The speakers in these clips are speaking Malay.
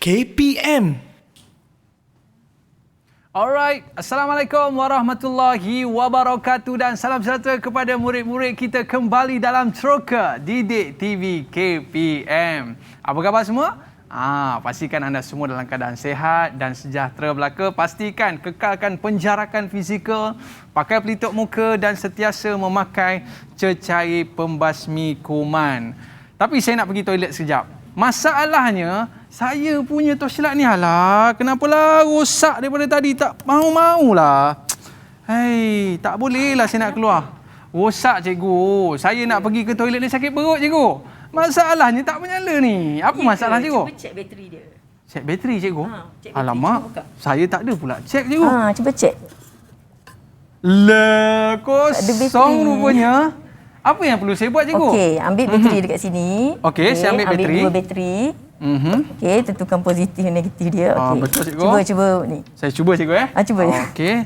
KPM. Alright, Assalamualaikum warahmatullahi wabarakatuh dan salam sejahtera kepada murid-murid kita kembali dalam Troka Didik TV KPM. Apa khabar semua? Pastikan anda semua dalam keadaan sihat dan sejahtera belaka. Pastikan kekalkan penjarakan fizikal, pakai pelitup muka dan sentiasa memakai cecair pembasmi kuman. Tapi saya nak pergi toilet sekejap. Masalahnya, saya punya torchlight ni kenapalah rosak daripada tadi, tak mau-maulah. Hei, tak bolehlah saya nak keluar. Rosak cikgu. Saya nak pergi ke toilet ni sakit perut cikgu. Masalahnya tak menyala ni. Apa masalah cikgu? Cuba cek bateri dia. Cek bateri cikgu? Cek bateri. Alamak, saya tak ada pula cek cikgu. Cuba cek. Lah, kosong rupanya. Apa yang perlu saya buat cikgu? Okey, ambil bateri dekat sini. Okey, saya ambil bateri. Ambil 2 bateri. Okey, tentukan positif dan negatif dia. Okey. Betul cikgu. Cuba ni. Saya cuba cikgu Cuba. Okey.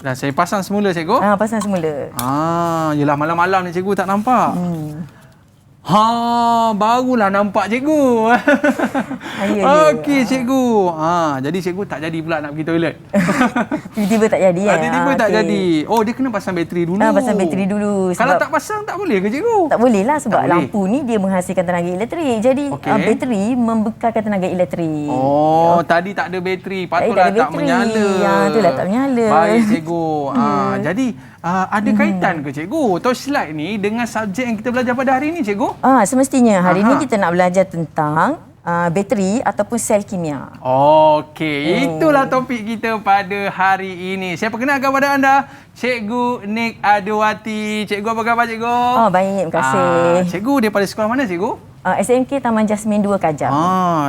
Dan saya pasang semula cikgu. Pasang semula. Yelah malam-malam ni cikgu tak nampak. Barulah nampak cikgu. Okey cikgu. Jadi cikgu tak jadi pula nak pergi toilet. Tiba-tiba tak jadi Tiba-tiba tak jadi. Oh, dia kena pasang bateri dulu. Pasang bateri dulu. Kalau tak pasang tak boleh ke cikgu? Tak boleh lah sebab lampu ni dia menghasilkan tenaga elektrik. Jadi bateri membekalkan tenaga elektrik. Tadi tak ada bateri. Patutlah tak menyala. Itulah tak menyala. Baik cikgu. Jadi ada kaitan ke cikgu torchlight ni dengan subjek yang kita belajar pada hari ni cikgu? Semestinya hari ni kita nak belajar tentang bateri ataupun sel kimia. Okey, itulah topik kita pada hari ini. Saya perkenalkan kepada anda Cikgu Nik Adwati. Cikgu apa khabar cikgu? Baik, terima kasih. Cikgu daripada sekolah mana cikgu? SMK Taman Jasmin 2 Kajang.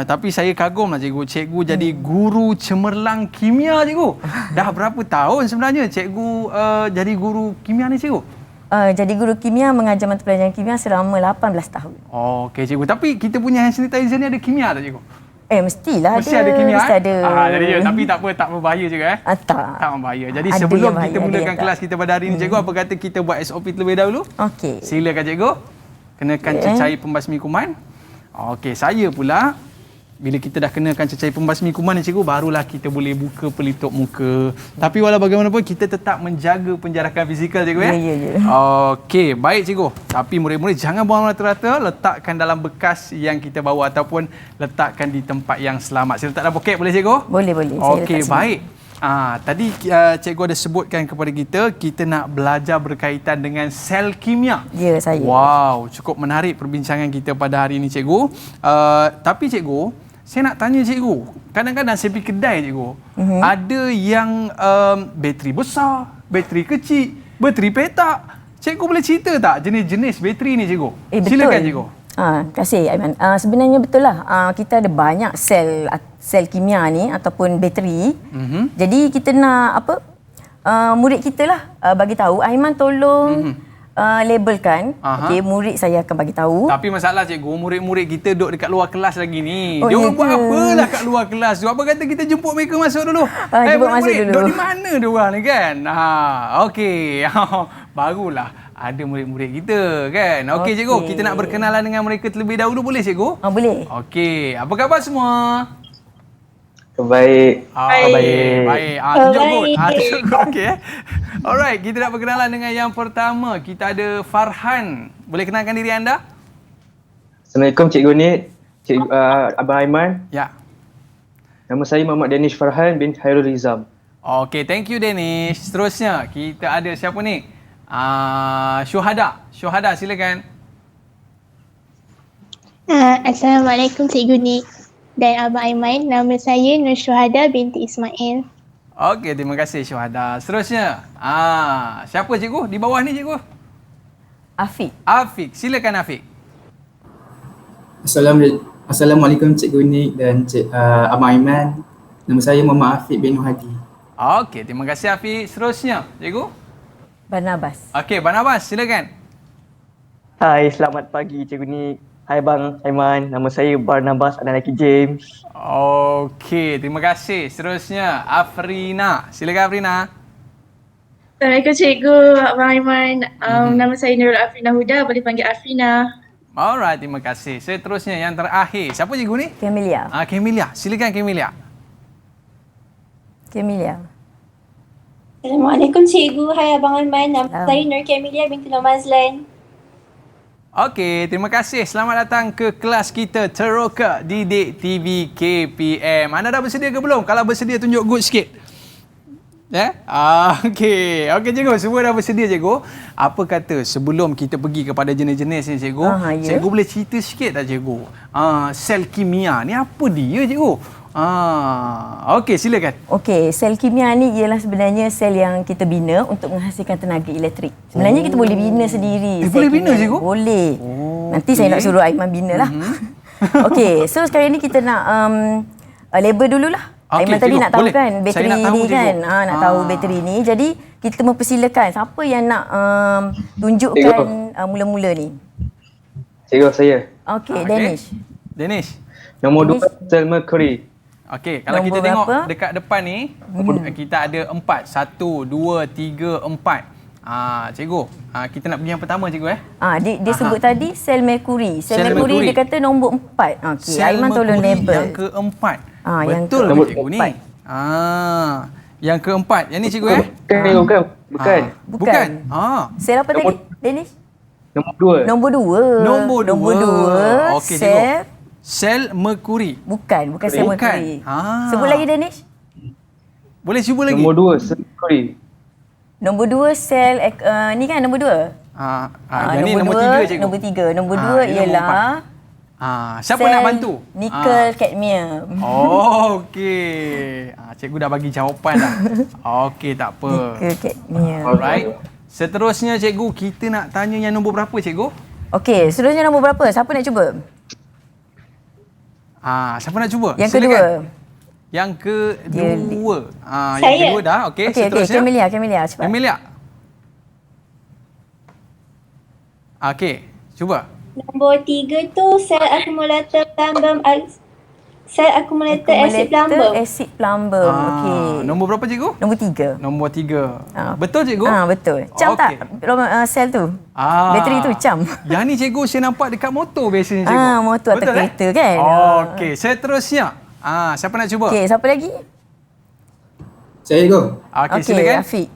Tapi saya kagum lah cikgu. Cikgu jadi guru cemerlang kimia cikgu. Dah berapa tahun sebenarnya cikgu jadi guru kimia ni cikgu? Jadi guru kimia mengajar mata pelajaran kimia selama 18 tahun. Okey cikgu. Tapi kita punya hand sanitizer ni ada kimia tak cikgu? Mestilah Mesti ada kimia. Mesti ada. Tapi tak apa, tak berbahaya juga Tak berbahaya. Jadi sebelum kita mulakan kelas kita pada hari ini cikgu, apa kata kita buat SOP terlebih dahulu? Okey. Silakan cikgu. Kenakan cecair pembasmi kuman. Okey, saya pula bila kita dah kenakan cecair pembasmi kuman ni cikgu, barulah kita boleh buka pelitup muka. Tapi walau bagaimanapun kita tetap menjaga penjarakan fizikal cikgu ya. Ya. Okey, baik cikgu. Tapi murid-murid jangan buang rata-rata, letakkan dalam bekas yang kita bawa ataupun letakkan di tempat yang selamat. Saya letak dalam poket boleh cikgu? Boleh. Okey, baik. Tadi cikgu ada sebutkan kepada kita nak belajar berkaitan dengan sel kimia. Ya, saya. Wow, cukup menarik perbincangan kita pada hari ini cikgu. Tapi cikgu, saya nak tanya cikgu, kadang-kadang saya pergi kedai cikgu, ada yang bateri besar, bateri kecil, bateri petak. Cikgu boleh cerita tak jenis-jenis bateri ni cikgu? Betul. Silakan cikgu. Terima kasih Aiman. Sebenarnya betul lah. Kita ada banyak sel kimia ni ataupun bateri. Jadi kita nak murid kita lah bagi tahu. Aiman tolong labelkan. Okey, murid saya akan bagi tahu. Tapi masalah cikgu, murid-murid kita duduk dekat luar kelas lagi ni. Dia orang buat apalah kat luar kelas tu? Apa kata kita jemput mereka masuk dulu? Murid-murid duduk di mana dia orang ni kan? Okey. Barulah ada murid-murid kita kan. Okey cikgu, kita nak berkenalan dengan mereka terlebih dahulu boleh cikgu? Boleh. Okey, apa khabar semua? Baik. Baik. Tunjuk good. Tunjuk good. Okey. Alright, kita nak berkenalan dengan yang pertama. Kita ada Farhan. Boleh kenalkan diri anda? Assalamualaikum Cikgu Nik, Cikgu Abang Aiman. Ya. Nama saya Muhammad Danish Farhan bin Khairul Rizam. Okey, thank you Danish. Seterusnya, kita ada siapa ni? Syuhada, silakan. Assalamualaikum Cikgu Nik dan Abang Aiman. Nama saya Nur Syuhada binti Ismail. Okey, terima kasih Syuhada. Seterusnya, siapa cikgu? Di bawah ni cikgu? Afiq, silakan Afiq. Assalamualaikum Cikgu Nik dan Abang Aiman. Nama saya Muhammad Afiq bin Hadi. Okey, terima kasih Afiq. Seterusnya, cikgu? Barnabas. Okey, Barnabas, silakan. Hai, selamat pagi Cikgu Nik. Hai Bang Aiman, nama saya Barnabas anak lelaki James. Okey, terima kasih. Seterusnya, Afrina. Silakan Afrina. Assalamualaikum Cikgu Abang Aiman. Nama saya Nurul Afrina Huda, boleh panggil Afrina. Alright, terima kasih. Seterusnya yang terakhir. Siapa cikgu ni? Camelia. Camelia. Silakan Camelia. Camelia. Assalamualaikum Cikgu. Hai Abang Aiman. Nama Salam. saya Nur Camelia binti Nur Mazlan. Okey, terima kasih. Selamat datang ke kelas kita Teroka Didik TV KPM. Anda dah bersedia ke belum? Kalau bersedia tunjuk good sikit. Okey. Okey cikgu, semua dah bersedia cikgu. Apa kata sebelum kita pergi kepada jenis-jenis ni cikgu, Ya. cikgu boleh cerita sikit tak cikgu? Sel kimia ni apa dia cikgu? Okey, silakan. Okey, sel kimia ni ialah sebenarnya sel yang kita bina untuk menghasilkan tenaga elektrik. Sebenarnya kita boleh bina sendiri. sel boleh bina, kimia. cikgu? Boleh. Nanti okey. saya nak suruh Aiman bina lah. Okey, so sekarang ni kita nak label dululah. Okey, Aiman tadi cikgu, nak tahu boleh. kan Saya bateri nak tahu, ni cikgu. kan. Nak tahu bateri ni. Jadi kita mempersilakan siapa yang nak tunjukkan mula-mula ni. Cikgu saya. Okey, Okey. Danish. Danish. Nombor 2 sel merkuri. Okey, kalau Nombor kita tengok berapa? dekat depan ni, kita ada 4. 1, 2, 3, 4. Cikgu, kita nak pergi yang pertama cikgu Dia sebut tadi sel merkuri. Sel Sel merkuri merkuri. dia kata nombor 4. Okey, Sel Aiman tolong merkuri label. yang keempat. yang Betul ke keempat. cikgu ni? Yang keempat. Yang ni cikgu Bukan. Bukan. Bukan. Sel apa tadi, Danish? Nombor 2. Nombor 2. Nombor dua. Okey, sel cikgu. Sel merkuri. bukan sel Bukan. merkuri. Ah. Sebut lagi, Danish. Boleh cuba lagi? Nombor 2 sel merkuri. Nombor 2 sel ni kan nombor 2. Yang ni nombor 3 cikgu. Nombor 3. Nombor 2 ini nombor ialah siapa sel nak bantu? nikel cadmium. Okey. Cikgu dah bagi jawapan dah. Okey, tak apa. Nikel cadmium. Alright. Seterusnya cikgu, kita nak tanya yang nombor berapa cikgu? Okey, seterusnya nombor berapa? Siapa nak cuba? Siapa nak cuba? Yang Silakan. kedua. Yang kedua. Yang Saya. kedua dah. Okey, Okey, seterusnya. Camelia cepat. Camelia. Okey, cuba. Nombor 3 tu sel akumulator plumbum sel akumulator asid plumbum. Acid plumbum. Okey. Nombor berapa cikgu? Nombor 3. Nombor 3. Betul cikgu? Betul. Cam tak sel tu? Bateri tu cam. Yang ni cikgu saya nampak dekat motor biasanya cikgu. Motor atau kereta kan? Okey, seterusnya. Siapa nak cuba? Okey, siapa lagi? Saya go. Okey, silakan. Afiq.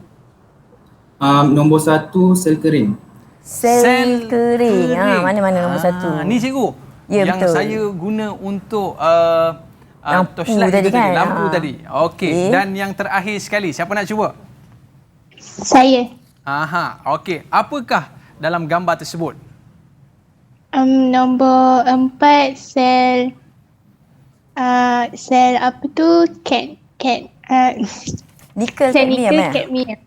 Nombor 1 sel kering. Sel kering. Mana-mana nombor 1. Ni cikgu. Ya, yang betul. saya guna untuk Lampu torchlight tadi itu kan? Lampu tadi. Okey. Okey. Dan yang terakhir sekali, siapa nak cuba? Saya. Okey. Apakah dalam gambar tersebut? Nombor 4 sel sel apa tu? Nikel Sel cadmium nikel cadmium.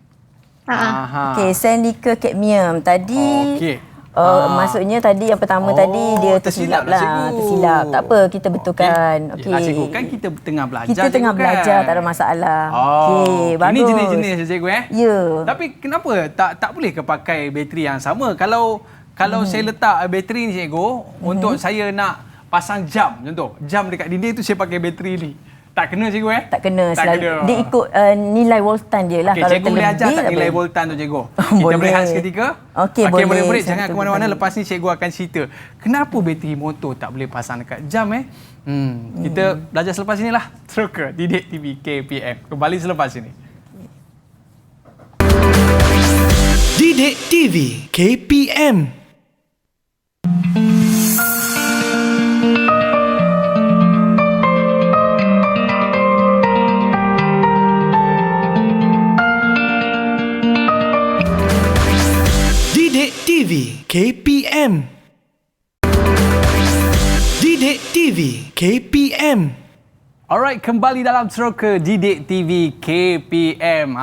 Okey, sel nikel cadmium. Tadi Okey. maksudnya tadi yang pertama tadi dia tersilap tersilap lah, lah. cikgu. Tersilap. Tak apa, kita betulkan. Okey. Yelah cikgu, kan kita tengah belajar. Kita tengah cikgu, belajar, kan? tak ada masalah. Okey, bagus. Ini jenis-jenis cikgu Ya. Tapi kenapa tak boleh ke pakai bateri yang sama? Kalau saya letak bateri ni cikgu, untuk saya nak pasang jam contoh. Jam dekat dinding tu saya pakai bateri ni. Tak kena cikgu Tak kena. Tak Selalu, kena. dia ikut nilai voltan dia lah. Okey, cikgu boleh ajar tak nilai voltan tu cikgu? Kita Boleh. berehat seketika. Okey, boleh. murid-murid Saya jangan ke tunggu mana-mana. tadi. Lepas ni cikgu akan cerita. Kenapa bateri motor tak boleh pasang dekat jam Kita belajar selepas ini lah. Terus ke Didik TV KPM. Kembali selepas ini. Didik TV KPM. Didik TV KPM. Didik TV KPM. Alright, kembali dalam Teroka Didik TV KPM.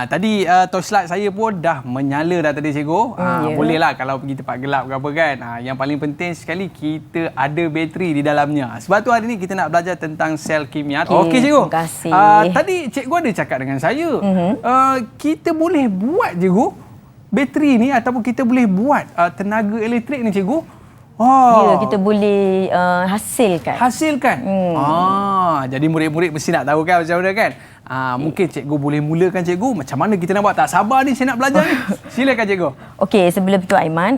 Tadi torchlight saya pun dah menyala dah tadi cikgu. Ya. Bolehlah kalau pergi tempat gelap ke apa kan. Yang paling penting sekali kita ada bateri di dalamnya. Sebab tu hari ni kita nak belajar tentang sel kimia. Okey cikgu. Terima kasih. Tadi cikgu ada cakap dengan saya. Kita boleh buat cikgu bateri ni ataupun kita boleh buat tenaga elektrik ni cikgu. Ya, kita boleh hasilkan. Hasilkan. Jadi murid-murid mesti nak tahu kan macam mana kan. Mungkin cikgu boleh mulakan cikgu. Macam mana kita nak buat? Tak sabar ni saya nak belajar ni. Silakan cikgu. Okey, sebelum tu Aiman,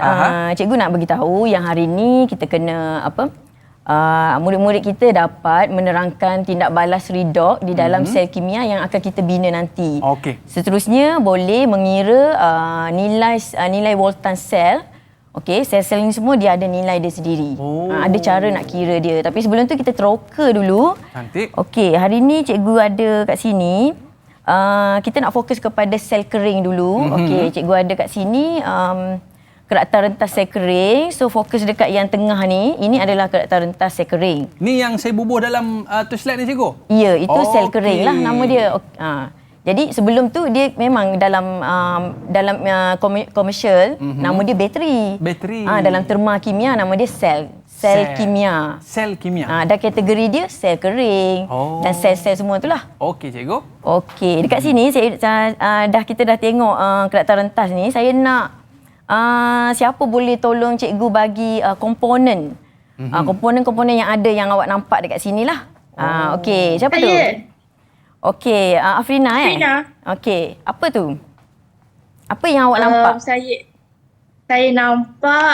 cikgu nak bagi tahu yang hari ni kita kena murid-murid kita dapat menerangkan tindak balas redox di dalam sel kimia yang akan kita bina nanti. Okey. Seterusnya boleh mengira nilai voltan sel. Okey, sel-sel ni semua dia ada nilai dia sendiri. Ada cara nak kira dia. Tapi sebelum tu kita teroka dulu. Cantik. Okey, hari ni cikgu ada kat sini. Kita nak fokus kepada sel kering dulu. Okey, cikgu ada kat sini keraktan rentas sel kering. So fokus dekat yang tengah ni. Ini adalah keraktan rentas sel kering. Ni yang saya bubuh dalam tu slide ni cikgu? Ya, itu sel kering lah nama dia. Jadi sebelum tu dia memang dalam komersial nama dia bateri. Bateri. Dalam terma kimia nama dia sel kimia. Sel kimia. Dan kategori dia sel kering dan sel-sel semua itulah. Okey cikgu. Okey, dekat sini kita dah tengok keraktan rentas ni. Saya nak siapa boleh tolong cikgu bagi komponen. Komponen-komponen yang ada yang awak nampak dekat sinilah. Okey, siapa tu? Okey, Afrina Afrina. Okey, apa tu? Apa yang awak nampak? Saya nampak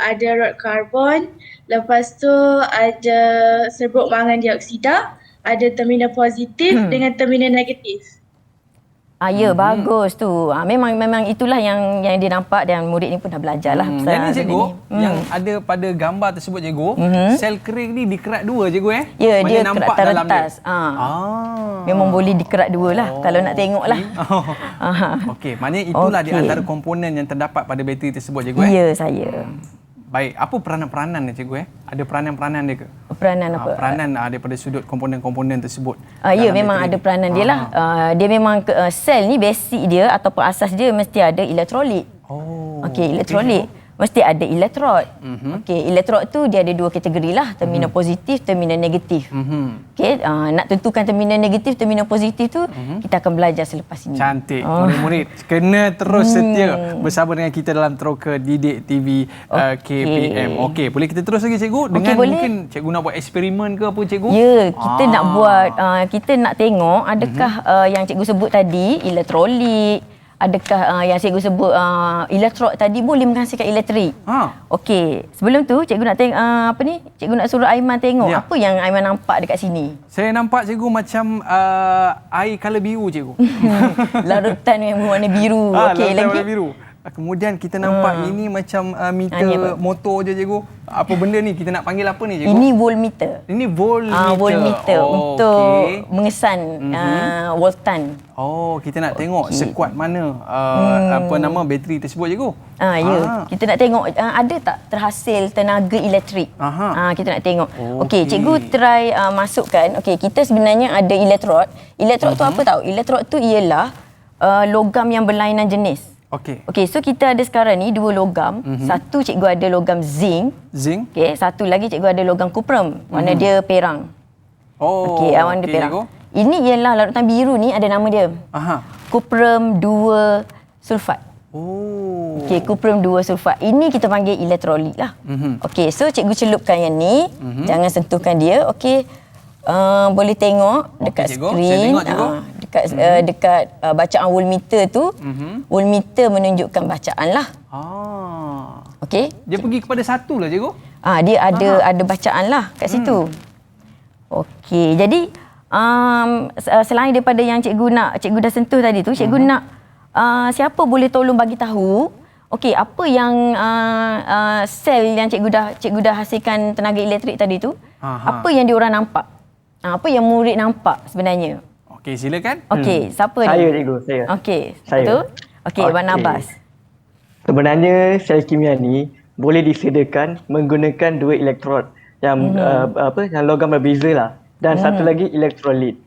ada rod karbon, lepas tu ada serbuk mangan dioksida, ada terminal positif dengan terminal negatif. Ya, bagus tu. Memang itulah yang dia nampak dan murid ni pun dah belajar lah. Jadi cikgu, yang ada pada gambar tersebut cikgu, sel kering ni dikerat dua cikgu Ya, Mana dia nampak keraktan dalam rentas. Memang boleh dikerat dua lah kalau nak tengok lah. Okey, maknanya itulah di antara komponen yang terdapat pada bateri tersebut cikgu Ya, saya. Baik, apa peranan-peranan dia cikgu Ada peranan-peranan dia ke? Peranan apa? Peranan daripada sudut komponen-komponen tersebut. Ya, memang ada peranan dia lah. Dia memang sel ni basic dia ataupun asas dia mesti ada elektrolit. Okey, elektrolit. Mesti ada elektrod. Okey, elektrod tu dia ada dua kategori lah, terminal positif, terminal negatif. Okey, nak tentukan terminal negatif, terminal positif tu kita akan belajar selepas ini. Cantik. Murid-murid kena terus setia bersama dengan kita dalam Teroka Didik TV KPM. Okey, boleh kita terus lagi cikgu dengan mungkin cikgu nak buat eksperimen ke apa cikgu? Ya, kita nak buat kita nak tengok adakah yang cikgu sebut tadi elektrolit, adakah yang cikgu sebut elektrod tadi boleh menghasilkan elektrik. Okey, sebelum tu cikgu nak tengok cikgu nak suruh Aiman tengok apa yang Aiman nampak dekat sini. Saya nampak cikgu macam air colour biru cikgu. Larutan yang berwarna biru. Okey, lagi warna biru. Kemudian kita nampak ini macam meter motor je cikgu. Apa benda ni? Kita nak panggil apa ni cikgu? Ini voltmeter. Ini voltmeter. Voltmeter untuk mengesan voltan. Kita nak tengok sekuat mana bateri tersebut cikgu. Ya. Kita nak tengok ada tak terhasil tenaga elektrik. Kita nak tengok. Okey, cikgu try masukkan. Okey, kita sebenarnya ada elektrod. Elektrod tu apa tahu? Elektrod tu ialah logam yang berlainan jenis. Okey, so kita ada sekarang ni dua logam. Satu cikgu ada logam zinc. Okey, satu lagi cikgu ada logam kuprum. Warna dia perang. Okey, warna dia perang. Ini ialah larutan biru ni ada nama dia. Kuprum 2 sulfat. Okey, kuprum 2 sulfat. Ini kita panggil elektrolit lah. Okey, so cikgu celupkan yang ni. Jangan sentuhkan dia. Okey. Boleh tengok dekat skrin. Dekat bacaan voltmeter tu. Voltmeter menunjukkan bacaan lah. Okey. Dia pergi kepada satu lah cikgu. Dia ada bacaan lah kat situ. Okey. Jadi selain daripada yang cikgu dah sentuh tadi tu, cikgu nak siapa boleh tolong bagi tahu okey apa yang sel yang cikgu dah hasilkan tenaga elektrik tadi tu, apa yang diorang nampak? Apa yang murid nampak sebenarnya? Okey, silakan. Okey, siapa ni? Saya cikgu, saya. Okey, Saya. betul? Okey, Abang Abbas. Sebenarnya sel kimia ni boleh disediakan menggunakan dua elektrod yang yang logam berbeza lah, dan satu lagi elektrolit.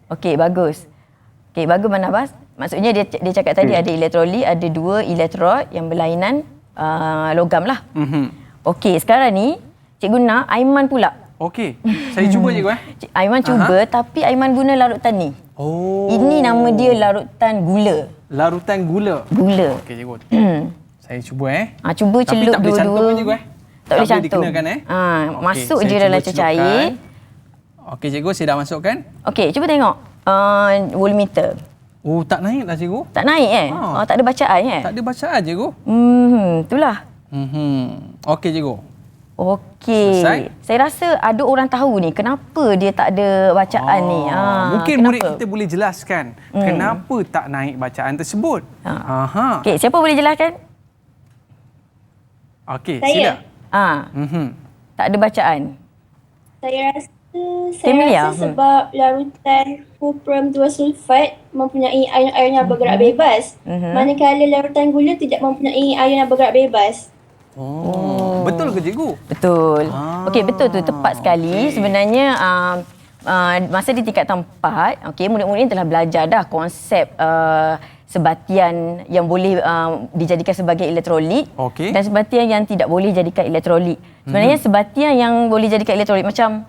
Okey, bagus. Okey, bagus Abang Abbas. Maksudnya dia cakap tadi ada elektrolit, ada dua elektrod yang berlainan logam lah. Okey, sekarang ni cikgu nak Aiman pula. Okey, saya cuba cikgu Aiman cuba, tapi Aiman guna larutan ni. Ini nama dia larutan gula. Larutan gula. Gula. Okey cikgu. Saya cuba cuba celup dua-dua. Tapi tak boleh cantum cikgu Tak boleh cantum. Masuk je dalam cair. Okey cikgu, saya dah masukkan. Okey, cuba tengok voltmeter. Oh, tak naik lah cikgu. Tak naik tak ada bacaan Tak ada bacaan cikgu. Itulah. Okey cikgu. Okey. Selesai? Saya rasa ada orang tahu ni kenapa dia tak ada bacaan ni. Mungkin kenapa? murid kita boleh jelaskan kenapa tak naik bacaan tersebut. Okey, siapa boleh jelaskan? Okey, Saya. sila. Tak ada bacaan. Saya rasa Emilia, sebab larutan kuprum 2 sulfat mempunyai ion-ion yang bergerak bebas. Manakala larutan gula tidak mempunyai ion yang bergerak bebas. Betul ke cikgu? Betul. Okey, betul tu. Tepat sekali. Sebenarnya masa di tingkatan 4, okey, murid-murid ni telah belajar dah konsep sebatian yang boleh dijadikan sebagai elektrolit dan sebatian yang tidak boleh jadikan elektrolit. Sebenarnya sebatian yang boleh jadikan elektrolit macam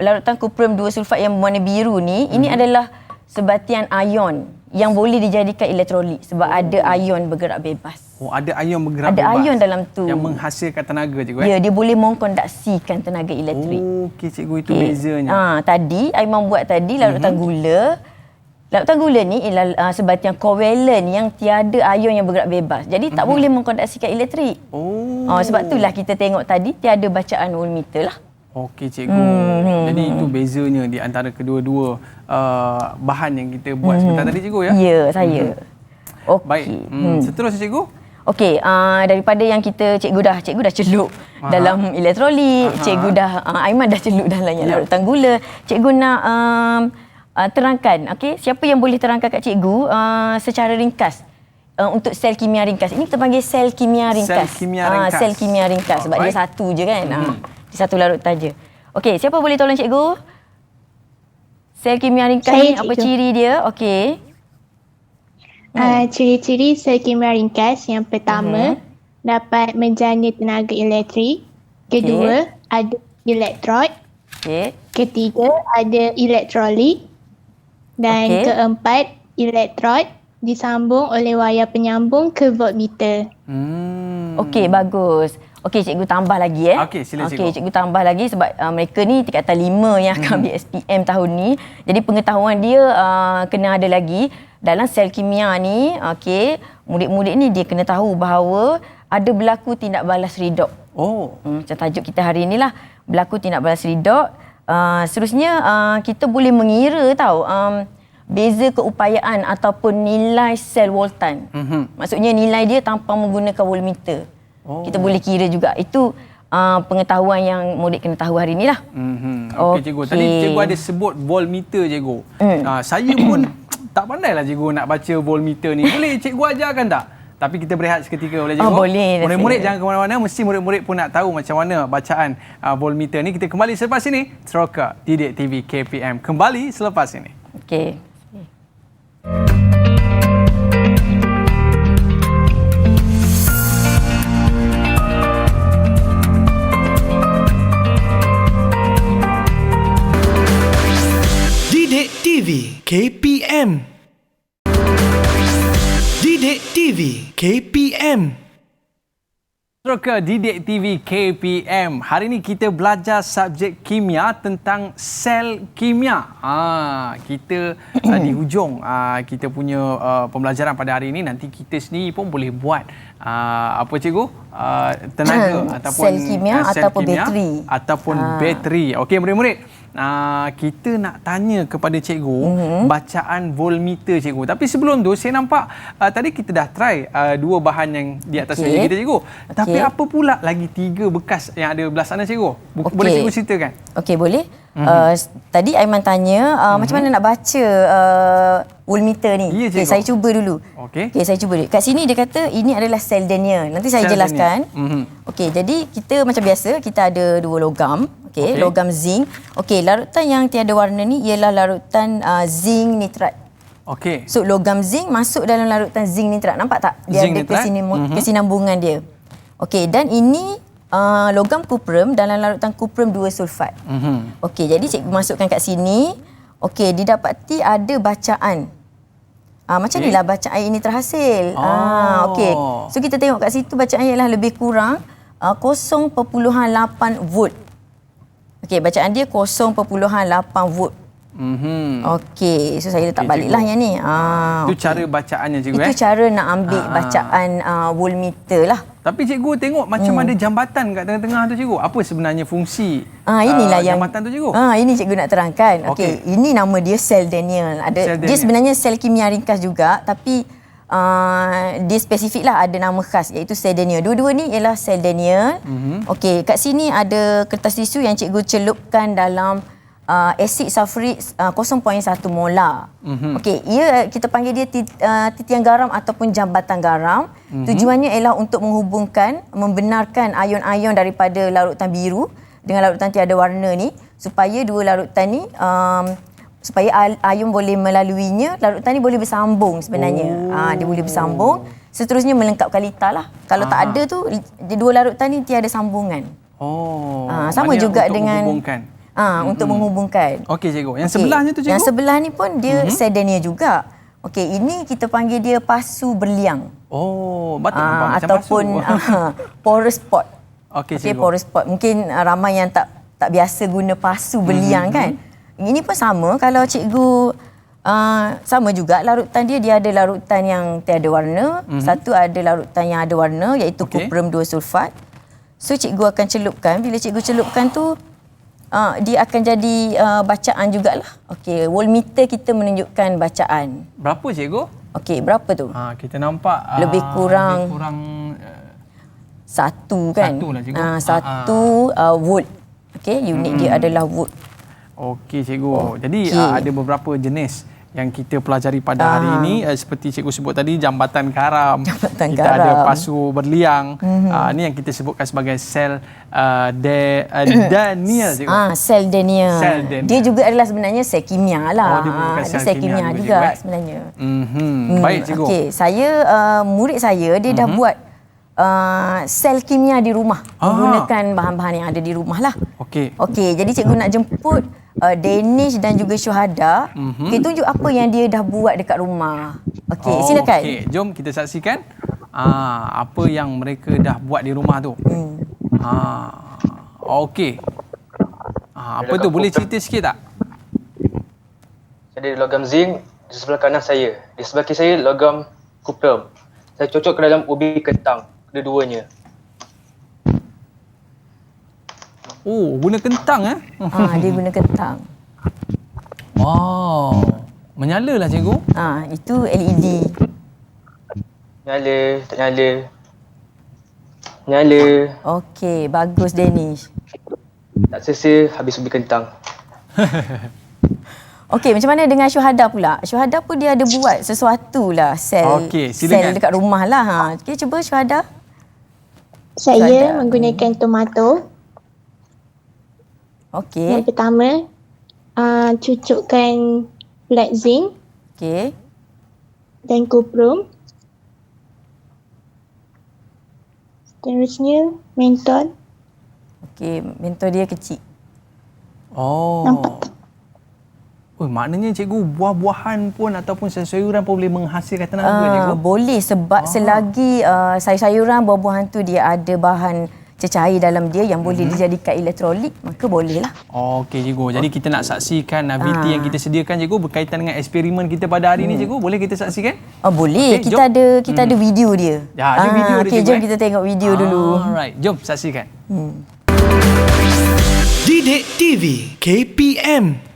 larutan kuprum 2 sulfat yang berwarna biru ni, ini adalah sebatian ion yang boleh dijadikan elektrolit sebab ada ion bergerak bebas. Oh, ada ion bergerak Ada bebas. ion dalam tu. Yang menghasilkan tenaga cikgu. Ya, dia boleh mengkondaksikan tenaga elektrik. Okey cikgu, itu bezanya. Tadi Aiman buat tadi larutan gula. Larutan gula ni ialah sebatian kovalent yang tiada ion yang bergerak bebas. Jadi tak boleh mengkondaksikan elektrik. Sebab itulah kita tengok tadi tiada bacaan voltmeter lah. Okey cikgu. Jadi itu bezanya di antara kedua-dua bahan yang kita buat sebentar tadi cikgu ya. Ya, saya. Okey. Baik. Seterusnya cikgu. Okey, daripada yang cikgu dah celup dalam elektrolit, cikgu dah Aiman dah celup dalam yang larutan gula. Cikgu nak terangkan, okey, siapa yang boleh terangkan kat cikgu secara ringkas untuk sel kimia ringkas. Ini kita panggil sel kimia ringkas. Sel kimia ringkas. Sel kimia ringkas sebab dia satu je kan. Dia satu larutan je. Okey, siapa boleh tolong cikgu? Sel kimia ringkas ni apa ciri dia? Okey. Ciri-ciri sel kimia ringkas yang pertama dapat menjana tenaga elektrik. Kedua, ada elektrod. Ketiga, ada elektrolit. Dan keempat, elektrod disambung oleh wayar penyambung ke voltmeter. Okey, bagus. Okey, cikgu tambah lagi Okey, sila cikgu. Okey, cikgu tambah lagi sebab mereka ni tingkatan 5 yang akan ambil SPM tahun ni. Jadi pengetahuan dia kena ada lagi. Dalam sel kimia ni, okey, murid-murid ni dia kena tahu bahawa ada berlaku tindak balas redox. Macam tajuk kita hari inilah, berlaku tindak balas redox. Seterusnya kita boleh mengira tahu beza keupayaan ataupun nilai sel voltan. Maksudnya nilai dia tanpa menggunakan voltmeter. Kita boleh kira juga. Itu pengetahuan yang murid kena tahu hari inilah. Okey cikgu. Tadi cikgu ada sebut voltmeter cikgu. Saya pun tak pandailah cikgu nak baca voltmeter ni. Boleh cikgu ajarkan tak? Tapi kita berehat seketika boleh cikgu? Boleh. Murid-murid jangan ke mana-mana. Mesti murid-murid pun nak tahu macam mana bacaan voltmeter ni. Kita kembali selepas ini. Teroka Didik TV KPM. Kembali selepas ini. Okey. Didik TV KPM. Didik TV KPM. Teroka Didik TV KPM. Hari ini kita belajar subjek kimia tentang sel kimia. Kita di hujung kita punya pembelajaran pada hari ini. Nanti kita sendiri pun boleh buat apa cikgu? Tenaga ataupun sel kimia ataupun bateri. Ataupun bateri. Okey murid-murid. Kita nak tanya kepada cikgu bacaan voltmeter cikgu. Tapi sebelum tu saya nampak tadi kita dah try dua bahan yang di atas meja kita cikgu. Tapi apa pula lagi 3 bekas yang ada belah sana cikgu? Boleh cikgu ceritakan? Okey, boleh. Tadi Aiman tanya macam mana nak baca voltmeter ni. Ya, saya cuba dulu. Okey, saya cuba dulu. Kat sini dia kata ini adalah sel Daniel. Nanti saya jelaskan. Okey, jadi kita macam biasa kita ada 2 logam. Okey, logam zinc. Okey, larutan yang tiada warna ni ialah larutan zinc nitrat. Okey. So logam zinc masuk dalam larutan zinc nitrat. Nampak tak? Dia zinc ada kesinambungan dia. Okey, dan ini logam kuprum dalam larutan kuprum 2 sulfat. Okey, jadi cikgu masukkan kat sini. Okey, didapati ada bacaan. Macam inilah bacaan ini terhasil. Okey. So kita tengok kat situ bacaan ialah lebih kurang 0.8 volt. Okey, bacaan dia 0.8 volt. Okey, so saya letak baliklah yang ni. Itu cara bacaannya cikgu. Itu cara nak ambil bacaan voltmeter lah. Tapi cikgu tengok macam ada jambatan kat tengah-tengah tu cikgu. Apa sebenarnya fungsi inilah yang jambatan tu cikgu? Ini cikgu nak terangkan. Okey, ini nama dia sel Daniel. Dia sebenarnya sel kimia ringkas juga, tapi dia spesifik lah, ada nama khas iaitu sel Daniel. Dua-dua ni ialah sel Daniel. Okey, kat sini ada kertas tisu yang cikgu celupkan dalam asid sulfurik 0.1 molar. Okey, kita panggil dia titian garam ataupun jambatan garam. Tujuannya ialah untuk menghubungkan, membenarkan ion-ion daripada larutan biru dengan larutan tiada warna ni, supaya dua larutan ni supaya ion boleh melaluinya, larutan ni boleh bersambung sebenarnya. Dia boleh bersambung, seterusnya melengkapkan litar lah. Kalau tak ada tu, dua larutan ni tiada sambungan. Sama juga dengan untuk menghubungkan. Okey cikgu. Yang sebelahnya tu cikgu? Yang sebelah ni pun dia sel Daniel juga. Okey, ini kita panggil dia pasu berliang. Betul nampak macam ataupun porous pot. Okey cikgu. Porous pot. Mungkin ramai yang tak biasa guna pasu berliang kan. Ini pun sama, kalau cikgu sama juga larutan dia ada larutan yang tiada warna, satu ada larutan yang ada warna iaitu kuprum 2 sulfat. So cikgu akan celupkan, bila cikgu celupkan tu dia akan jadi bacaan jugalah. Okey, voltmeter kita menunjukkan bacaan. Berapa cikgu? Okey, berapa tu? Kita nampak lebih kurang satu kan? Satu lah cikgu. Satu volt. Okey, unit dia adalah volt. Okey cikgu. Jadi ada beberapa jenis yang kita pelajari pada hari ini, seperti cikgu sebut tadi, jambatan garam. Kita ada pasu berliang. Ini yang kita sebutkan sebagai sel Daniel cikgu. Sel Daniel. Dia juga adalah sebenarnya sel kimia lah. Dia sel kimia juga sebenarnya. Baik cikgu. Okey, murid saya dia dah buat sel kimia di rumah menggunakan bahan-bahan yang ada di rumah lah. Okey, jadi cikgu nak jemput Danish dan juga Syuhada. Okey, tunjuk apa yang dia dah buat dekat rumah. Okey, silakan. Okey, jom kita saksikan apa yang mereka dah buat di rumah tu. Okey. Apa tu, boleh cerita sikit tak? Saya ada logam zinc di sebelah kanan saya. Di sebelah kiri saya logam kuprum. Saya cocok ke dalam ubi kentang, kedua-duanya. Guna kentang dia guna kentang. Wow. Menyala lah cikgu. Itu LED. Nyala, tak nyala. Nyala. Okey, bagus Danish. Tak selesa habis ubi kentang. Okey, macam mana dengan Syuhada pula? Syuhada pun dia ada buat sesuatu lah, sel dekat rumah lah. Okey, cuba Syuhada. Saya menggunakan tomato. Okey. Yang pertama, cucukkan black zinc. Okey. Dan kuprum. Seterusnya, menthol. Okey, menthol dia kecil. Nampak? Maknanya cikgu, buah-buahan pun ataupun sayur-sayuran pun boleh menghasilkan tenaga cikgu? Boleh, sebab selagi sayur-sayuran, buah-buahan tu dia ada bahan cecair dalam dia yang boleh dijadikan elektrolit, maka bolehlah. Okey cikgu. Jadi kita nak saksikan VT yang kita sediakan cikgu berkaitan dengan eksperimen kita pada hari ini cikgu. Boleh kita saksikan? Boleh. Okay, kita ada video dia. Ada video dia. Okey, jom kita tengok video dulu. Alright, jom saksikan. Didik TV KPM.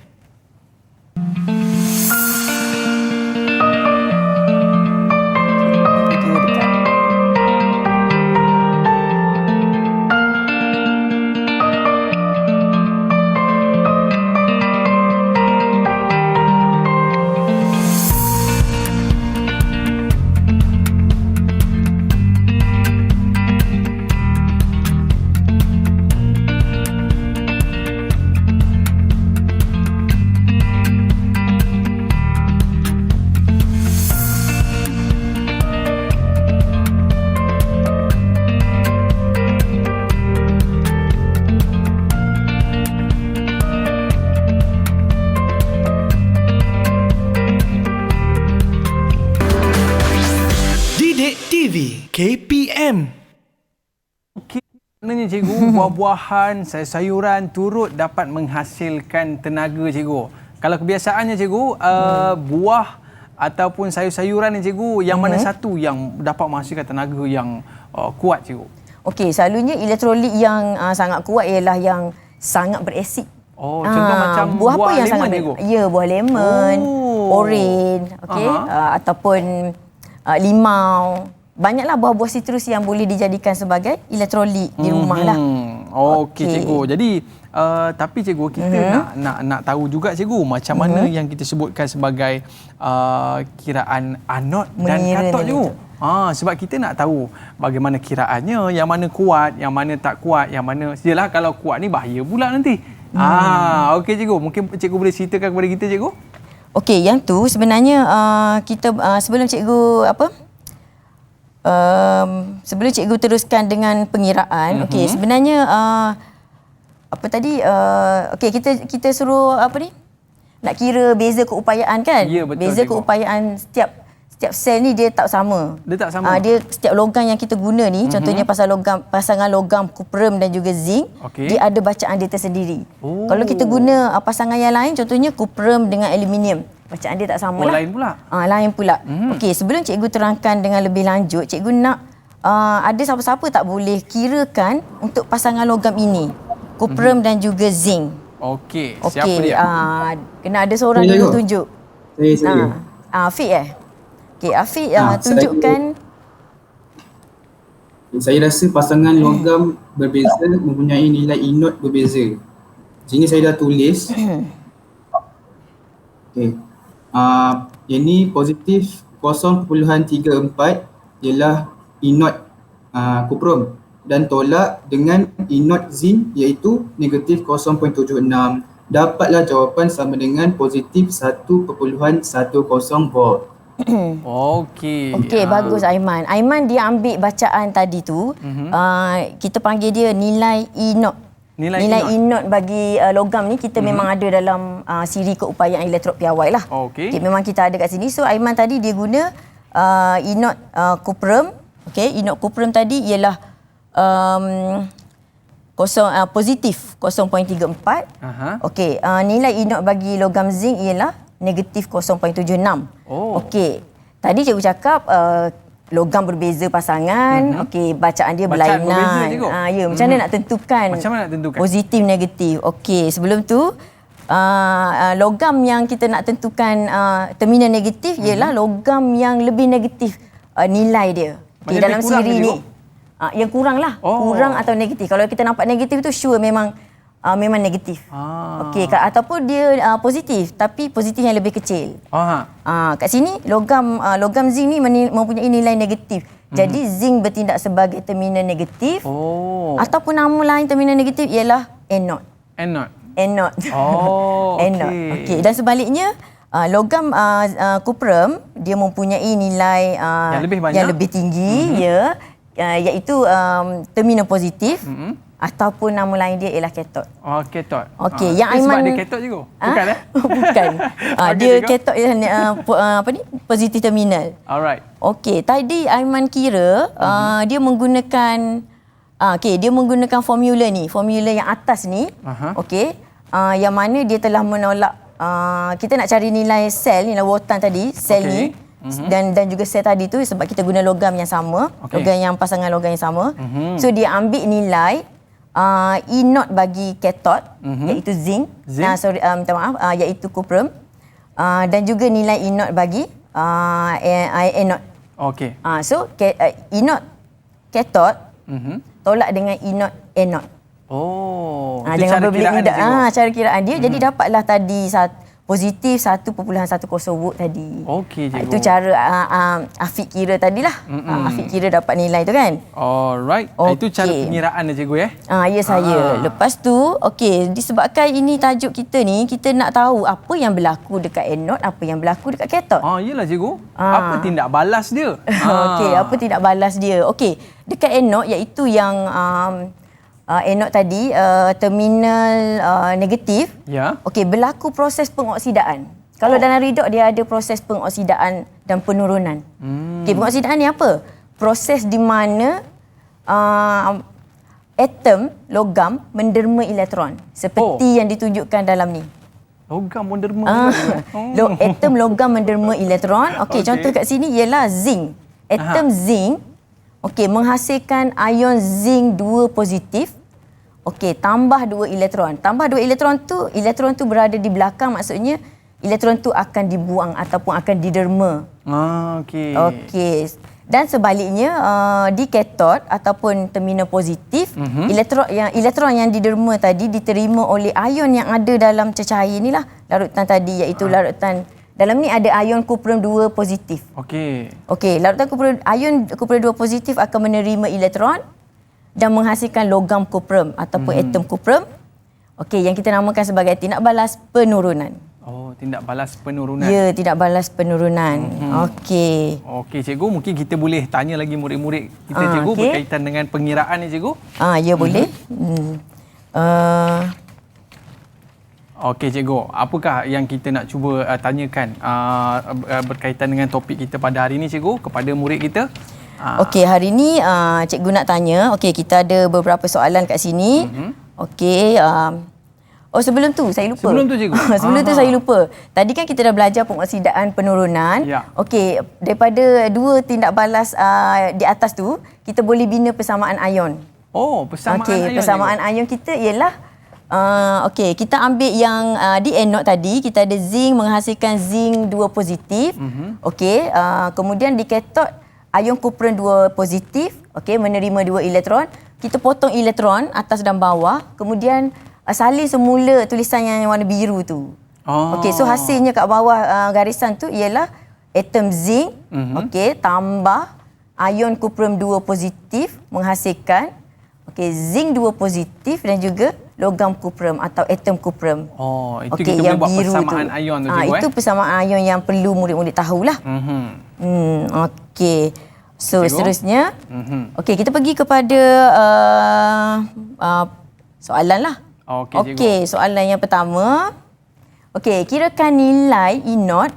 KPM. Maknanya cikgu, buah-buahan, sayur-sayuran turut dapat menghasilkan tenaga cikgu. Kalau kebiasaannya cikgu, buah ataupun sayur-sayuran ni cikgu, yang mana satu yang dapat menghasilkan tenaga yang kuat cikgu? Okey, selalunya elektrolit yang sangat kuat ialah yang sangat berasid. Oh, contoh macam buah apa yang lemon sangat cikgu? Ya, buah lemon, oren, okey, ataupun limau. Banyaklah buah-buah sitrus yang boleh dijadikan sebagai elektrolit di rumah lah. Okey cikgu. Jadi tapi cikgu, kita nak tahu juga cikgu macam mana yang kita sebutkan sebagai kiraan anod dan katot cikgu. Sebab kita nak tahu bagaimana kiraannya, yang mana kuat, yang mana tak kuat, yang mana jelah kalau kuat ni bahaya pula nanti. Okey cikgu, mungkin cikgu boleh ceritakan kepada kita cikgu? Okey, yang tu sebenarnya kita sebelum cikgu sebelum cikgu teruskan dengan pengiraan, okey, sebenarnya apa tadi okey, kita suruh apa ni? Nak kira beza keupayaan kan? Ya, betul, beza cikgu. keupayaan setiap sel ni dia tak sama. Dia tak sama. Dia setiap logam yang kita guna ni, contohnya pasangan logam kuprum dan juga zinc, Okey. dia ada bacaan dia tersendiri. Kalau kita guna pasangan yang lain, contohnya kuprum dengan aluminium, bacaan dia tak sama lah. Lain pula. Lain pula. Okey, sebelum cikgu terangkan dengan lebih lanjut, cikgu nak ada siapa-siapa tak boleh kirakan untuk pasangan logam ini, kuprum dan juga zinc. Okey, siapa dia? Kena ada seorang Saya dulu cikgu. tunjuk. Saya. Afiq Okey, Afiq Saya- tunjukkan. Saya rasa pasangan logam berbeza mempunyai nilai inot berbeza. Sini saya dah tulis. Okey. Ini positif 0.34 ialah inot kuprum dan tolak dengan inot zinc iaitu negatif 0.76. Dapatlah jawapan sama dengan positif 1.10 volt. Okey. Okey, bagus Aiman. Aiman dia ambil bacaan tadi tu. Kita panggil dia nilai inot. Nilai inot bagi logam ni kita memang ada dalam siri keupayaan elektrod piawai lah. Okey. Memang kita ada kat sini. So Aiman tadi dia guna inot kuprum. Okey, inot kuprum tadi ialah positif 0.34. Okey, nilai inot bagi logam zinc ialah negatif 0.76. Okey. Tadi cikgu cakap logam berbeza pasangan, okey, bacaan dia Bacaan berlainan. berbeza, cikgu. Ya, macam mana nak tentukan? Macam mana nak tentukan? Positif, negatif. Okey, sebelum tu logam yang kita nak tentukan terminal negatif ialah logam yang lebih negatif nilai dia. Okey, Macam dalam lebih kurang siri ke, ni. cikgu? Yang kurang lah. Kurang atau negatif. Kalau kita nampak negatif tu sure memang negatif. Okey, ataupun dia positif tapi positif yang lebih kecil. Kat sini logam zinc ni mempunyai nilai negatif. Jadi zinc bertindak sebagai terminal negatif. Ataupun nama lain terminal negatif ialah anode. Anode. Anode. Okey, dan sebaliknya logam kuprum dia mempunyai nilai yang lebih banyak, yang lebih tinggi ya, iaitu terminal positif. Ataupun nama lain dia ialah katot. Katot. Okey, yang Sebab Aiman dia katot cikgu? Bukan Bukan. Dia cikgu. katot ialah positif terminal. Alright. Okey, tadi Aiman kira dia menggunakan dia menggunakan formula ni, formula yang atas ni. Okey, yang mana dia telah menolak kita nak cari nilai sel, nilai watan tadi, sel ni. Dan juga sel tadi tu sebab kita guna logam yang sama, logam yang pasangan logam yang sama. So dia ambil nilai inot bagi katot iaitu zinc. Minta maaf, iaitu kuprum. Dan juga nilai inot bagi anode. Okey. So inot katot tolak dengan inot anode. Itu dengan cara berbelit kiraan lidah. dia, cikgu? Cara kiraan dia. Jadi dapatlah tadi positif 1.10 volt tadi. Okey, cikgu. Itu cara Afiq kira tadilah. Afiq kira dapat nilai tu kan. Alright. Itu cara pengiraan dia cikgu ya? Ya saya. Lepas tu, okey, disebabkan ini tajuk kita ni, kita nak tahu apa yang berlaku dekat anode, apa yang berlaku dekat katot. Yelah cikgu. Apa tindak balas dia? Okey, apa tindak balas dia? Okey, dekat anode iaitu yang anode tadi terminal negatif. Ya. Okey, berlaku proses pengoksidaan. Kalau dalam redox dia ada proses pengoksidaan dan penurunan. Okey, pengoksidaan ni apa? Proses di mana atom logam menderma elektron seperti yang ditunjukkan dalam ni. Logam menderma. Atom logam menderma elektron. Okey, contoh kat sini ialah zinc. Atom zinc menghasilkan ion zinc 2 positif. Okey, tambah 2 elektron. Tambah 2 elektron tu berada di belakang, maksudnya elektron tu akan dibuang ataupun akan diderma. Okey. Okey. Dan sebaliknya di katot ataupun terminal positif, elektron yang diderma tadi diterima oleh ion yang ada dalam cecair inilah, larutan tadi, iaitu larutan dalam ni ada ion kuprum 2 positif. Okey. Larutan ion kuprum 2 positif akan menerima elektron dan menghasilkan logam kuprum ataupun atom kuprum. Okey, yang kita namakan sebagai tindak balas penurunan. Tindak balas penurunan. Ya, tindak balas penurunan. Okey. Okey, cikgu, mungkin kita boleh tanya lagi murid-murid kita, cikgu, berkaitan dengan pengiraan ni, cikgu. Ya, boleh. Okey, cikgu, apakah yang kita nak cuba tanyakan berkaitan dengan topik kita pada hari ini, cikgu, kepada murid kita? Okey, hari ini cikgu nak tanya, kita ada beberapa soalan kat sini. Okey, sebelum tu saya lupa. Sebelum tu, cikgu. Sebelum tu saya lupa. Tadi kan kita dah belajar pengoksidaan penurunan. Ya. Okey, daripada 2 tindak balas di atas tu, kita boleh bina persamaan ion. Persamaan ion. Persamaan ion kita ialah kita ambil yang di anode tadi, kita ada zinc menghasilkan zinc 2 positif. Kemudian di katot ion kuprum 2 positif, menerima 2 elektron. Kita potong elektron atas dan bawah, kemudian salin semula tulisan yang warna biru tu. So hasilnya kat bawah garisan tu ialah atom zinc, tambah ion kuprum 2 positif menghasilkan zinc 2 positif dan juga logam kuprum atau atom kuprum. Itu kita boleh buat persamaan tu. Ion tu, cikgu. Itu persamaan ion yang perlu murid-murid tahulah. So cikgu, seterusnya, kita pergi kepada soalan lah. Soalan yang pertama. Kirakan nilai E0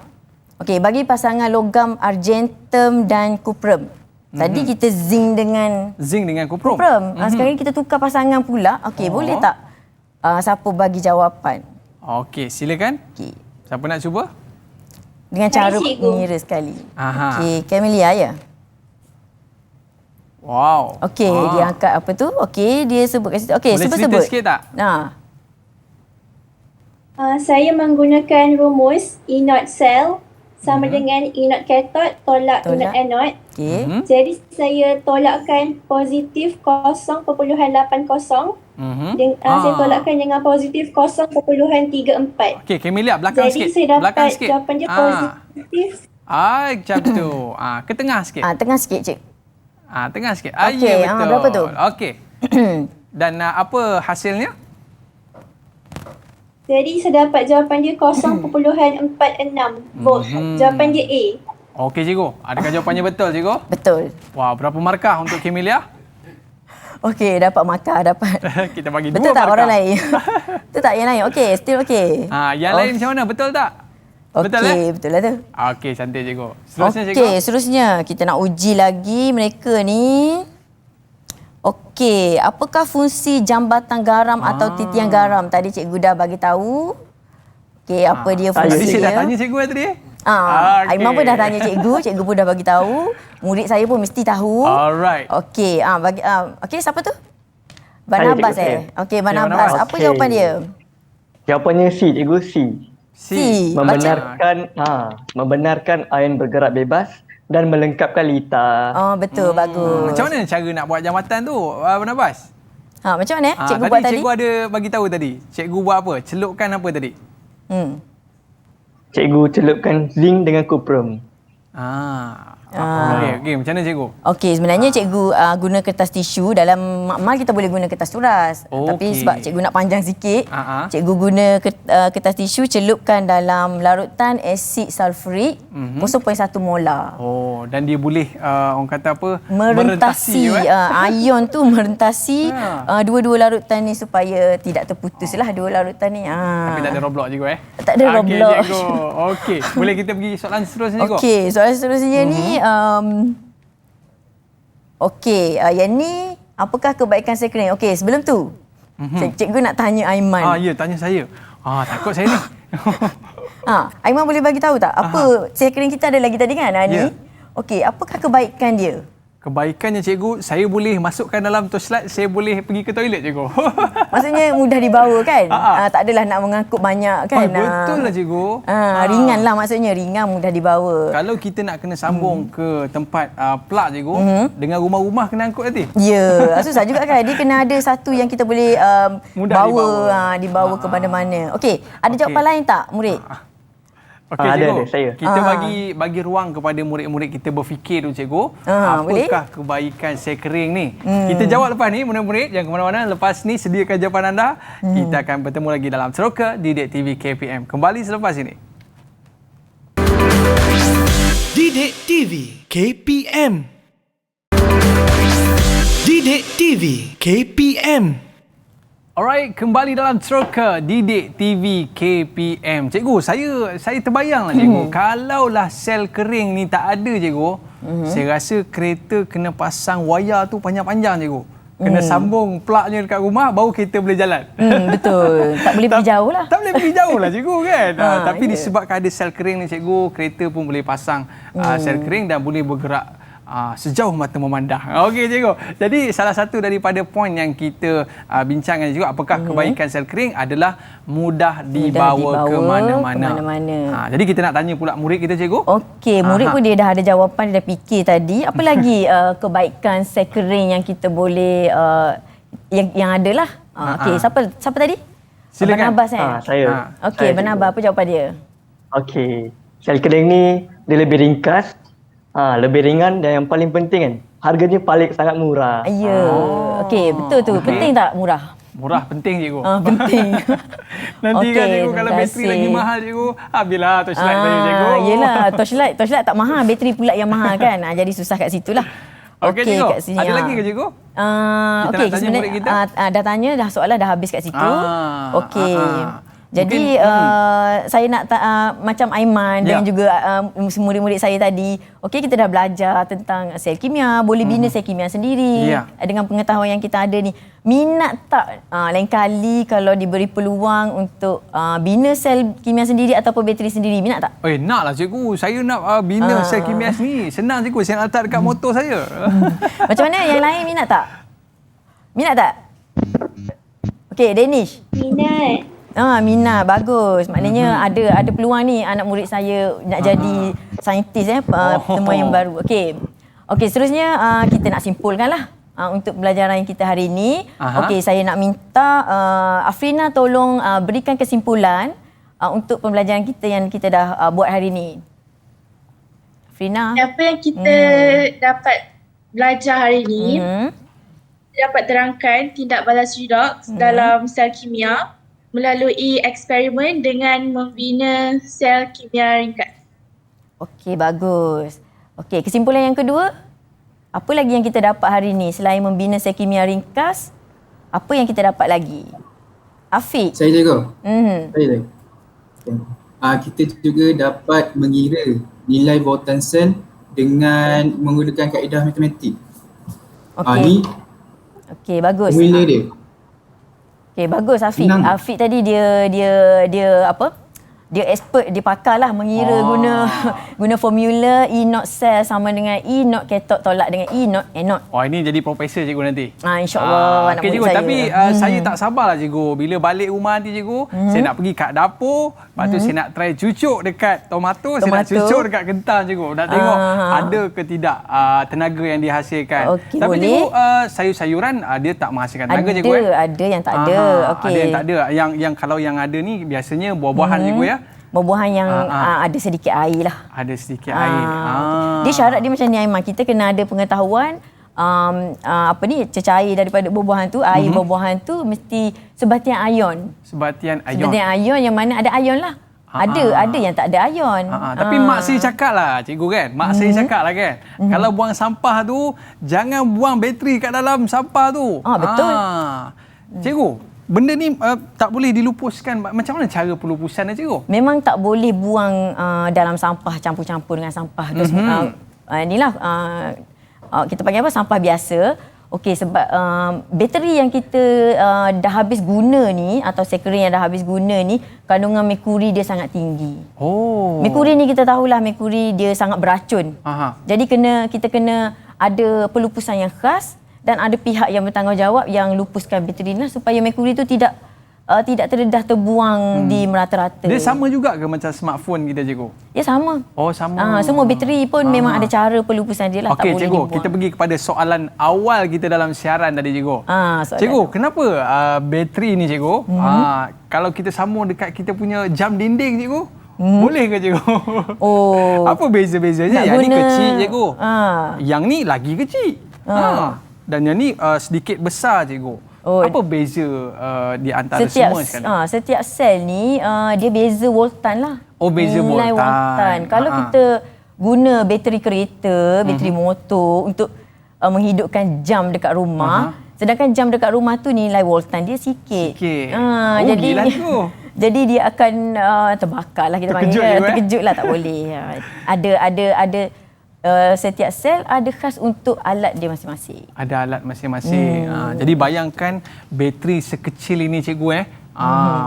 bagi pasangan logam argentum dan kuprum. Tadi kita zinc dengan kuprum. Sekarang kita tukar pasangan pula. Boleh tak siapa bagi jawapan? Silakan. Siapa nak cuba? Dengan cara mengira sekali. Camelia ya. Wow. Dia angkat apa tu? Dia sebut kat situ. Boleh cerita sikit tak? Saya menggunakan rumus E0 cell sama dengan E0 katot tolak E0 anode. Jadi saya tolakkan positif 0.80. Saya tolakkan dengan positif 0.34. Camelia, belakang jadi sikit. Jadi saya dapat sikit. jawapan dia positif. Macam tu. Ke tengah sikit. Tengah sikit, cik. Tengah sikit. Ya, betul. Berapa tu? Dan apa hasilnya? Jadi saya dapat jawapan dia 0.46 volt. Jawapan dia A. Cikgu. Adakah jawapannya betul, cikgu? Betul. Wah, berapa markah untuk Camelia? Dapat markah, dapat. Kita bagi 2 betul markah. Tak orang lain? Betul tak yang lain? Still yang lain macam mana? Betul tak? Betul betul lah tu. Cantik, cikgu. Seterusnya, cikgu. Seterusnya kita nak uji lagi mereka ni. Apakah fungsi jambatan garam atau titian garam? Tadi cikgu dah bagi tahu. Apa dia fungsi dia? Tadi saya dah tanya cikgu tadi. Aiman pun dah tanya cikgu, cikgu pun dah bagi tahu. Murid saya pun mesti tahu. Alright. Siapa tu? Barnabas Barnabas. Apa jawapan dia? Jawapannya C, cikgu, C. Membenarkan ion bergerak bebas dan melengkapkan litar. Betul, bagus. Macam mana cara nak buat jambatan tu, Barnabas? Macam mana cikgu buat tadi? Tadi cikgu ada bagi tahu tadi. Cikgu buat apa? Celupkan apa tadi? Cikgu celupkan zinc dengan kuprum. Okey, macam mana cikgu? Sebenarnya cikgu guna kertas tisu. Dalam makmal kita boleh guna kertas turas. Tapi sebab cikgu nak panjang sikit, cikgu guna kertas tisu, celupkan dalam larutan asid sulfurik 0.1 molar. Dan dia boleh orang kata apa? Merentasi ion tu merentasi dua-dua larutan ni supaya tidak terputuslah dua larutan ni. Tapi tak ada Roblox cikgu Tak ada Roblox. Okey, boleh kita pergi soalan seterusnya cikgu? Soalan seterusnya ni yang ni apakah kebaikan sel kering? Okey, sebelum tu cikgu nak tanya Aiman. Ya, tanya saya. Takut saya ni. Aiman boleh bagi tahu tak apa sel kering kita ada lagi tadi kan? Ni. Ya. Okey, apakah kebaikan dia? Kebaikannya cikgu, saya boleh masukkan dalam torchlight, saya boleh pergi ke toilet cikgu. Maksudnya mudah dibawa kan? Tak adalah nak mengangkut banyak kan? Betul lah cikgu. Ringan lah maksudnya, ringan mudah dibawa. Kalau kita nak kena sambung ke tempat plug cikgu, dengan rumah-rumah kena angkut nanti. Ya, susah juga kan? Dia kena ada satu yang kita boleh Mudah dibawa ke mana-mana. Okey, ada jawapan lain tak murid? Okey ada, cikgu, saya. kita bagi ruang kepada murid-murid kita berfikir dulu cikgu. Boleh? Apakah kebaikan sel kering ni? Kita jawab lepas ni murid-murid, jangan ke mana-mana. Lepas ni sediakan jawapan anda. Kita akan bertemu lagi dalam Teroka Didik TV KPM. Kembali selepas ini. Didik TV KPM. Didik TV KPM. Alright, kembali dalam Teroka Didik TV KPM. Cikgu, saya terbayanglah cikgu, kalaulah sel kering ni tak ada cikgu, saya rasa kereta kena pasang wayar tu panjang-panjang cikgu. Kena sambung plugnya dekat rumah baru kereta boleh jalan. Betul. Tak boleh pergi jauh lah. Tak boleh pergi jauh lah cikgu kan. Tapi disebabkan ada sel kering ni cikgu, kereta pun boleh pasang sel kering dan boleh bergerak sejauh mata memandang. Okey cikgu. Jadi salah satu daripada poin yang kita bincangkan juga, apakah kebaikan sel kering adalah mudah dibawa ke mana-mana. Jadi kita nak tanya pula murid kita cikgu. Okey, murid pun dia dah ada jawapan, dia dah fikir tadi. Apa lagi kebaikan sel kering yang kita boleh yang adalah. Okey, siapa tadi? Silakan. Barnabas Saya. Okey, Barnabas, apa jawapan dia? Okey. Sel kering ni dia lebih ringkas, lebih ringan dan yang paling penting kan, harganya paling sangat murah. Ya. Okey, betul tu. Penting tak murah? Murah penting cikgu. Penting. Nanti kan Okey, cikgu kalau terima bateri kasih. lagi mahal cikgu, habislah torchlight saya cikgu. Yelah, torchlight tak mahal, bateri pula yang mahal kan. Jadi susah kat situlah. Okey cikgu, kat sini, ada lagi ke cikgu? Okey, nak tanya murid kita? dah tanya, dah soalan dah habis kat situ. Okey. Jadi saya nak macam Aiman dan juga murid-murid saya tadi. Okey, kita dah belajar tentang sel kimia, boleh bina sel kimia sendiri dengan pengetahuan yang kita ada ni. Minat tak lain kali kalau diberi peluang untuk bina sel kimia sendiri ataupun bateri sendiri? Minat tak? Nak lah cikgu. Saya nak bina sel kimia sendiri. Senang cikgu, saya nak letak dekat motor saya. Macam mana yang lain minat tak? Minat tak? Okey, Danish. Minat. Minat, bagus. Maknanya ada peluang ni anak murid saya nak jadi saintis pertemuan yang baru. Okey, seterusnya kita nak simpulkanlah untuk pembelajaran kita hari ini. Okey, saya nak minta Afrina tolong berikan kesimpulan untuk pembelajaran kita yang kita dah buat hari ini. Afrina. Apa yang kita dapat belajar hari ini, dapat terangkan tindak balas redox dalam sel kimia melalui eksperimen dengan membina sel kimia ringkas. Okey, bagus. Okey, kesimpulan yang kedua, apa lagi yang kita dapat hari ini selain membina sel kimia ringkas? Apa yang kita dapat lagi? Afiq. Saya juga. Saya. Kita juga dapat mengira nilai bautan sel dengan menggunakan kaedah matematik. Ni okey, bagus. formula dia. Okey, bagus Afiq. Afiq tadi dia apa? Dia expert, dia pakar lah mengira guna formula E naught cell sama dengan E naught cathode tolak dengan E naught anode. Ini jadi profesor cikgu nanti. InsyaAllah. Okey cikgu, tapi saya tak sabarlah cikgu. Bila balik rumah nanti cikgu, saya nak pergi kat dapur, lepas tu saya nak try cucuk dekat tomato, saya nak cucuk dekat kentang cikgu. Nak tengok ada ke tidak tenaga yang dihasilkan. Okay, tapi boleh. cikgu, sayur-sayuran dia tak menghasilkan tenaga cikgu. Ada yang tak ada. Okey. Ada yang tak ada. Yang kalau yang ada ni biasanya buah-buahan cikgu ya. Buah-buahan yang ada sedikit air lah. Ada sedikit air. Dia syarat dia macam ni Aiman. Kita kena ada pengetahuan cecair daripada buah-buahan tu. Air buah-buahan tu mesti sebatian ion. Sebatian ion. Sebatian ion yang mana ada ion lah. Ada yang tak ada ion. Tapi mak saya cakap lah cikgu kan. Mak saya cakap lah kan. Kalau buang sampah tu, jangan buang bateri kat dalam sampah tu. Betul. Cikgu, benda ni tak boleh dilupuskan. Macam mana cara pelupusan cikgu? Memang tak boleh buang dalam sampah, campur-campur dengan sampah. Inilah kita panggil apa? Sampah biasa. Okey, sebab bateri yang kita dah habis guna ni atau sekering yang dah habis guna ni, kandungan merkuri dia sangat tinggi. Oh. Merkuri ni kita tahulah merkuri dia sangat beracun. Aha. Jadi kita kena ada pelupusan yang khas dan ada pihak yang bertanggungjawab yang lupuskan bateri ni supaya merkuri tu tidak terdedah terbuang di merata-rata. Dia sama juga ke macam smartphone kita, cikgu? Ya, sama. Oh, sama. Semua bateri pun memang ada cara pelupusan dia lah. Okey, tak boleh cikgu, dibuang. kita pergi kepada soalan awal kita dalam siaran tadi, cikgu. Soalan. Cikgu, kenapa bateri ni, cikgu, kalau kita sambung dekat kita punya jam dinding, cikgu, boleh ke, cikgu? Oh. Apa beza-bezanya? Yang ni kecil, cikgu. Yang ni lagi kecil. Dan yang ni sedikit besar, cikgu. Apa beza di antara semua sekarang? Setiap sel ni dia beza voltan lah. Oh, beza Nilai voltan. Kalau kita guna bateri kereta, bateri motor untuk menghidupkan jam dekat rumah, sedangkan jam dekat rumah tu nilai voltan dia sikit. Rugilah tu. Jadi dia akan terbakar lah kita panggil. Terkejut lah, tak boleh. Ada setiap sel ada khas untuk alat dia masing-masing. Ada alat masing-masing. Jadi bayangkan bateri sekecil ini, cikgu,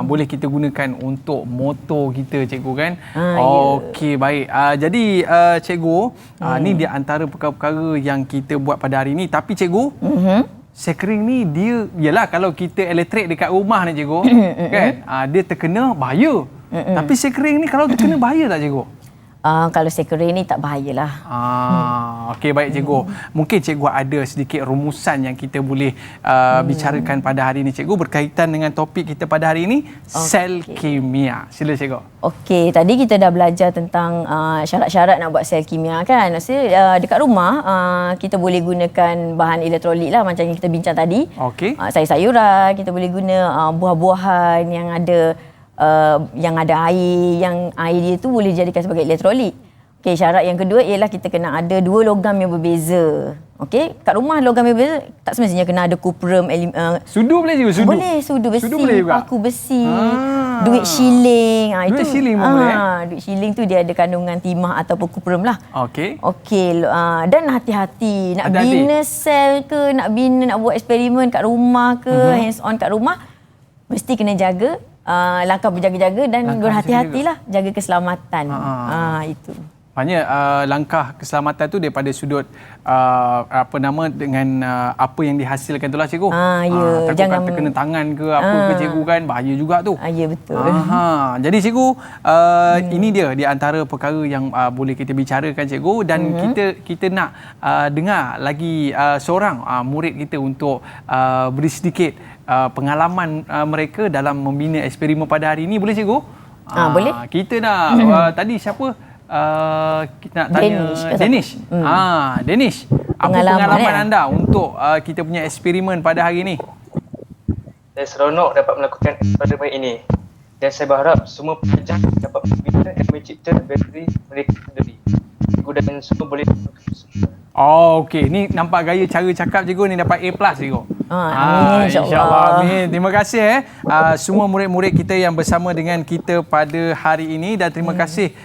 boleh kita gunakan untuk motor kita, cikgu, kan? Okey, baik. Jadi cikgu, ni di antara perkara-perkara yang kita buat pada hari ini. Tapi cikgu, sekering ni dia, yalah kalau kita elektrik dekat rumah ni, cikgu, kan? Dia terkena bahaya. Tapi sekering ni kalau terkena bahaya tak, cikgu? Kalau sekering ni tak bahayalah. Okey, baik, cikgu. Mungkin cikgu ada sedikit rumusan yang kita boleh bicarakan pada hari ini, cikgu, berkaitan dengan topik kita pada hari ini, sel kimia. Sila, cikgu. Okey, tadi kita dah belajar tentang syarat-syarat nak buat sel kimia, kan? Maksudnya dekat rumah kita boleh gunakan bahan elektrolit lah macam yang kita bincang tadi. Okey. Sayur-sayuran, kita boleh guna buah-buahan yang ada air, yang air dia tu boleh dijadikan sebagai elektrolit. Okey, syarat yang kedua ialah kita kena ada 2 logam yang berbeza. Okey, kat rumah logam yang berbeza tak semestinya kena ada kuprum, sudu boleh juga, sudu. Boleh, sudu besi, paku besi, duit shilling. Duit shilling pun boleh. Duit shilling tu dia ada kandungan timah ataupun kuprum lah. Okey. Okey, dan hati-hati nak bina sel ke, nak buat eksperimen kat rumah ke, hands on kat rumah, mesti kena jaga langkah berjaga-jaga dan berhati-hatilah, jaga keselamatan. Itu. Maknanya langkah keselamatan tu daripada sudut dengan apa yang dihasilkan tu lah, cikgu. Ya. Takut terkena tangan ke apa ke, cikgu, kan bahaya juga tu. Ya, betul. Jadi cikgu, ini dia di antara perkara yang boleh kita bicarakan, cikgu, dan kita nak dengar lagi seorang murid kita untuk beri sedikit pengalaman mereka dalam membina eksperimen pada hari ini. Boleh, cikgu? Boleh. Kita nak tadi siapa? Kita nak tanya Danish. Danish, apa pengalaman anda untuk kita punya eksperimen pada hari ini? Saya seronok dapat melakukan eksperimen ini dan saya berharap semua pelajar dapat membina dan mencipta bateri mereka sendiri. Cikgu dan semua boleh. Okey, ni nampak gaya cara cakap cikgu ni dapat A+, cikgu. Amin, InsyaAllah. Amin. Terima kasih semua murid-murid kita yang bersama dengan kita pada hari ini, dan terima kasih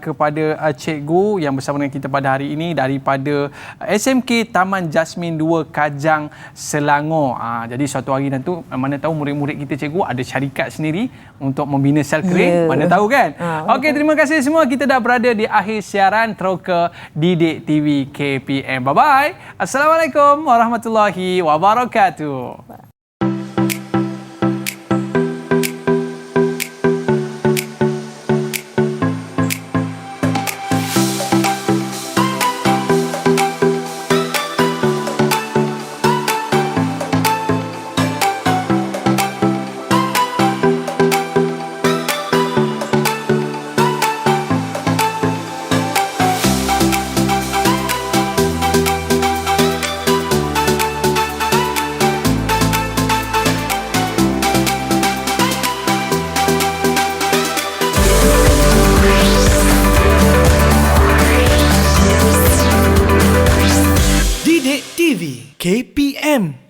kepada cikgu yang bersama dengan kita pada hari ini daripada SMK Taman Jasmin 2 Kajang, Selangor. Jadi suatu hari nanti mana tahu murid-murid kita, cikgu, ada syarikat sendiri untuk membina sel kering. Mana tahu, kan? Okey, terima kasih semua. Kita dah berada di akhir siaran Troka Didik TV KPM. Bye-bye. Assalamualaikum warahmatullahi wabarakatuh. Didik TV KPM